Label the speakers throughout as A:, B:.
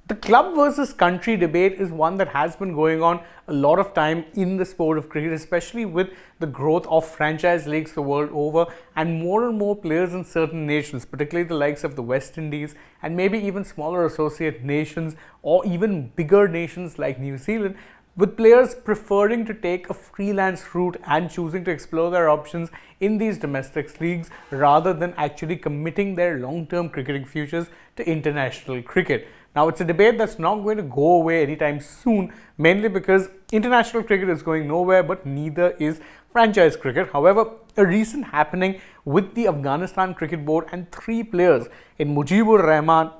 A: The club versus country debate is one that has been going on a lot of time in the sport of cricket, especially with the growth of franchise leagues the world over and more players in certain nations, particularly the likes of the West Indies and maybe even smaller associate nations or even bigger nations like New Zealand, with players preferring to take a freelance route and choosing to explore their options in these domestic leagues rather than actually committing their long-term cricketing futures to international cricket. Now, it's a debate that's not going to go away anytime soon, mainly because international cricket is going nowhere, but neither is franchise cricket. However, a recent happening with the Afghanistan Cricket Board and three players in Mujeeb Rahman,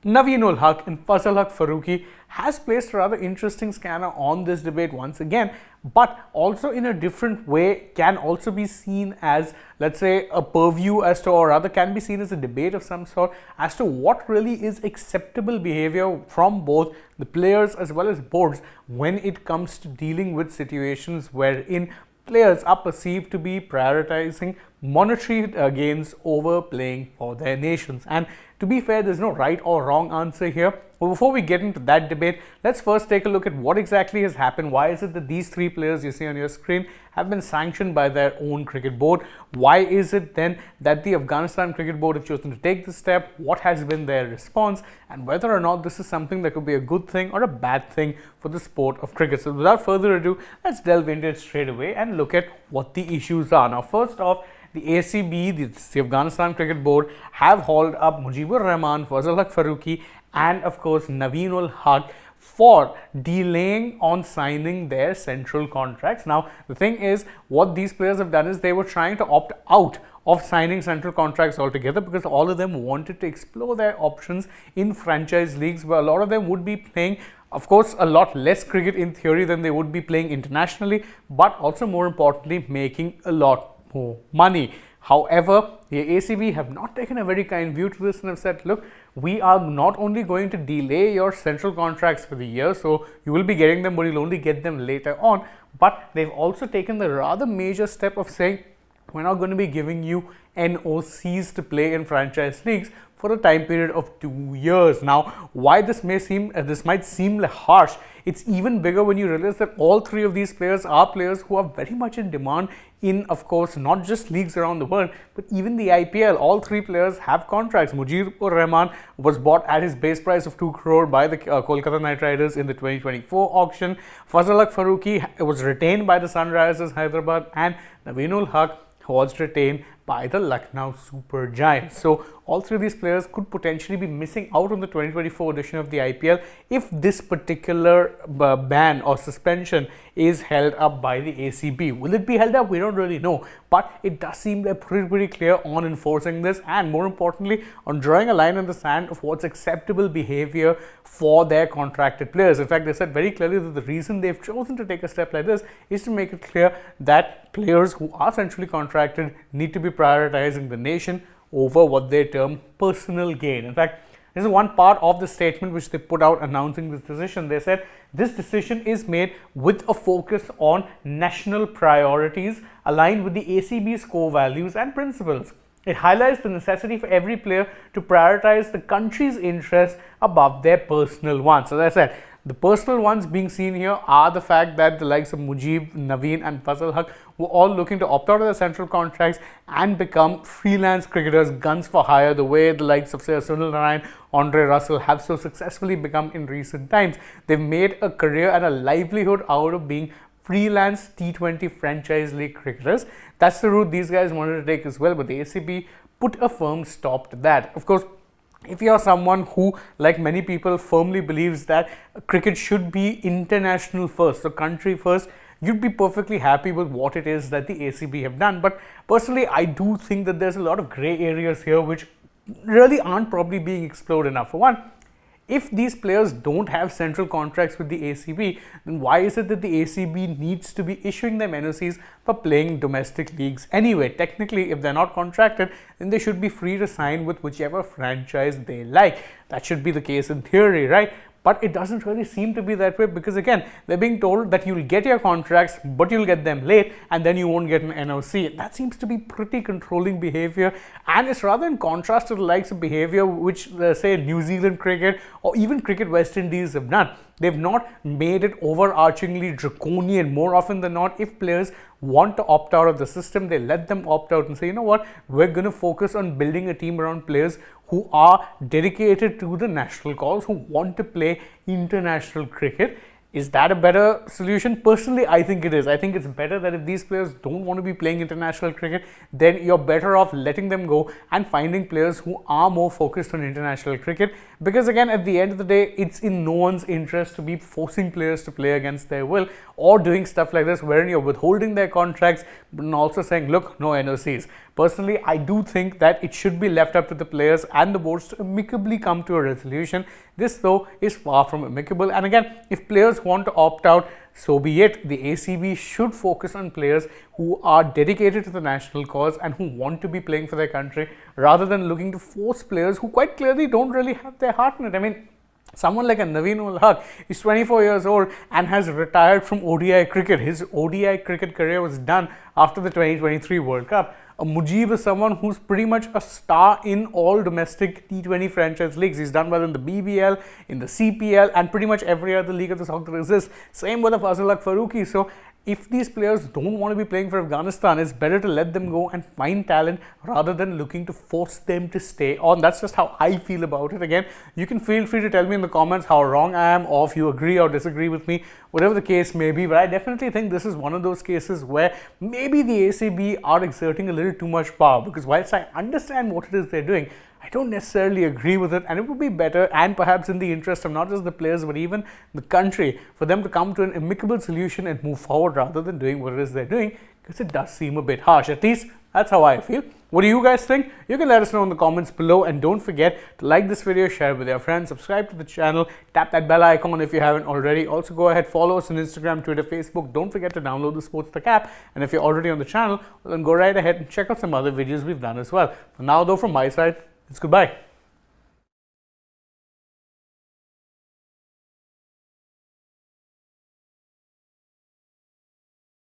A: Naveen Haq and Fazalhaq Farooqi has placed a rather interesting scanner on this debate once again, but also in a different way can also be seen as, let's say, a purview as to, or rather can be seen as a debate of some sort as to what really is acceptable behavior from both the players as well as boards when it comes to dealing with situations wherein players are perceived to be prioritizing monetary gains over playing for their nations. And to be fair, there's no right or wrong answer here. But before we get into that debate, let's first take a look at what exactly has happened. Why is it that these three players you see on your screen have been sanctioned by their own cricket board? Why is it then that the Afghanistan Cricket Board have chosen to take this step? What has been their response? And whether or not this is something that could be a good thing or a bad thing for the sport of cricket. So without further ado, let's delve into it straight away and look at what the issues are. Now, first off, the ACB, the Afghanistan Cricket Board, have hauled up Mujeeb Rahman, Fazalhaq Farooqi and of course Naveen Haq for delaying on signing their central contracts. Now, the thing is, what these players have done is they were trying to opt out of signing central contracts altogether because all of them wanted to explore their options in franchise leagues where a lot of them would be playing, of course, a lot less cricket in theory than they would be playing internationally, but also more importantly, making a lot more money. However, the ACB have not taken a very kind view to this and have said, look, we are not only going to delay your central contracts for the year, so you will be getting them, but you'll only get them later on, but they've also taken the rather major step of saying, we're not going to be giving you NOCs to play in franchise leagues for a time period of 2 years. Now, why this might seem harsh, it's even bigger when you realize that all three of these players are players who are very much in demand in, of course, not just leagues around the world, but even the IPL. All three players have contracts. Mujeeb Rahman was bought at his base price of 2 crore by the Kolkata Knight Riders in the 2024 auction. Fazalhaq Farooqi was retained by the Sunrisers Hyderabad, and Naveen Haq was retained by the Lucknow Super Giants. So all three of these players could potentially be missing out on the 2024 edition of the IPL if this particular ban or suspension is held up by the ACB. Will it be held up? We don't really know, but it does seem they're pretty clear on enforcing this and, more importantly, on drawing a line in the sand of what's acceptable behavior for their contracted players. In fact, they said very clearly that the reason they've chosen to take a step like this is to make it clear that players who are centrally contracted need to be prioritizing the nation over what they term personal gain. In fact, this is one part of the statement which they put out announcing this decision. They said this decision is made with a focus on national priorities aligned with the ACB's core values and principles. It highlights the necessity for every player to prioritize the country's interests above their personal ones. As I said, the personal ones being seen here are the fact that the likes of Mujeeb, Naveen and Fazalhaq were all looking to opt out of their central contracts and become freelance cricketers, guns for hire, the way the likes of, say, Sunil Narine, Andre Russell have so successfully become in recent times. They've made a career and a livelihood out of being freelance T20 franchise league cricketers. That's the route these guys wanted to take as well, but the ACB put a firm stop to that. Of course, if you are someone who, like many people, firmly believes that cricket should be international first, so country first, you'd be perfectly happy with what it is that the ACB have done. But personally, I do think that there's a lot of grey areas here which really aren't probably being explored enough. For one, if these players don't have central contracts with the ACB, then why is it that the ACB needs to be issuing them NOCs for playing domestic leagues anyway? Technically, if they're not contracted, then they should be free to sign with whichever franchise they like. That should be the case in theory, right? but it doesn't really seem to be that way, because again, they're being told that you'll get your contracts, but you'll get them late, and then you won't get an NOC. That seems to be pretty controlling behavior, and it's rather in contrast to the likes of behavior which say New Zealand cricket or even cricket West Indies have done. They've not made it overarchingly draconian. More often than not, if players want to opt out of the system, they let them opt out and say, you know what, we're going to focus on building a team around players who are dedicated to the national cause, who want to play international cricket. Is that a better solution? Personally, I think it is. I think it's better that if these players don't want to be playing international cricket, then you're better off letting them go and finding players who are more focused on international cricket. Because again, at the end of the day, it's in no one's interest to be forcing players to play against their will, or doing stuff like this wherein you're withholding their contracts but also saying, look, no NOCs. Personally, I do think that it should be left up to the players and the boards to amicably come to a resolution. This though is far from amicable, and again, if players want to opt out, so be it. The ACB should focus on players who are dedicated to the national cause and who want to be playing for their country, rather than looking to force players who quite clearly don't really have their heart in it. I mean, someone like a Naveen Fazalhaq is 24 years old and has retired from ODI cricket. His ODI cricket career was done after the 2023 World Cup. Mujeeb is someone who's pretty much a star in all domestic T20 franchise leagues. He's done well in the BBL, in the CPL, and pretty much every other league of the soccer that exists. Same with the Fazalhaq Faruqi. So if these players don't want to be playing for Afghanistan, it's better to let them go and find talent rather than looking to force them to stay on. That's just how I feel about it. Again, you can feel free to tell me in the comments how wrong I am, or if you agree or disagree with me, whatever the case may be. But I definitely think this is one of those cases where maybe the ACB are exerting a little too much power, because whilst I understand what it is they're doing, I don't necessarily agree with it, and it would be better, and perhaps in the interest of not just the players but even the country, for them to come to an amicable solution and move forward rather than doing what it is they're doing, because it does seem a bit harsh. At least that's how I feel. What do you guys think? You can let us know in the comments below, and don't forget to like this video, share it with your friends, subscribe to the channel, tap that bell icon if you haven't already. Also go ahead, follow us on Instagram, Twitter, Facebook. Don't forget to download the AajTak app, and if you're already on the channel, well, then go right ahead and check out some other videos we've done as well. For now though, from my side, it's goodbye.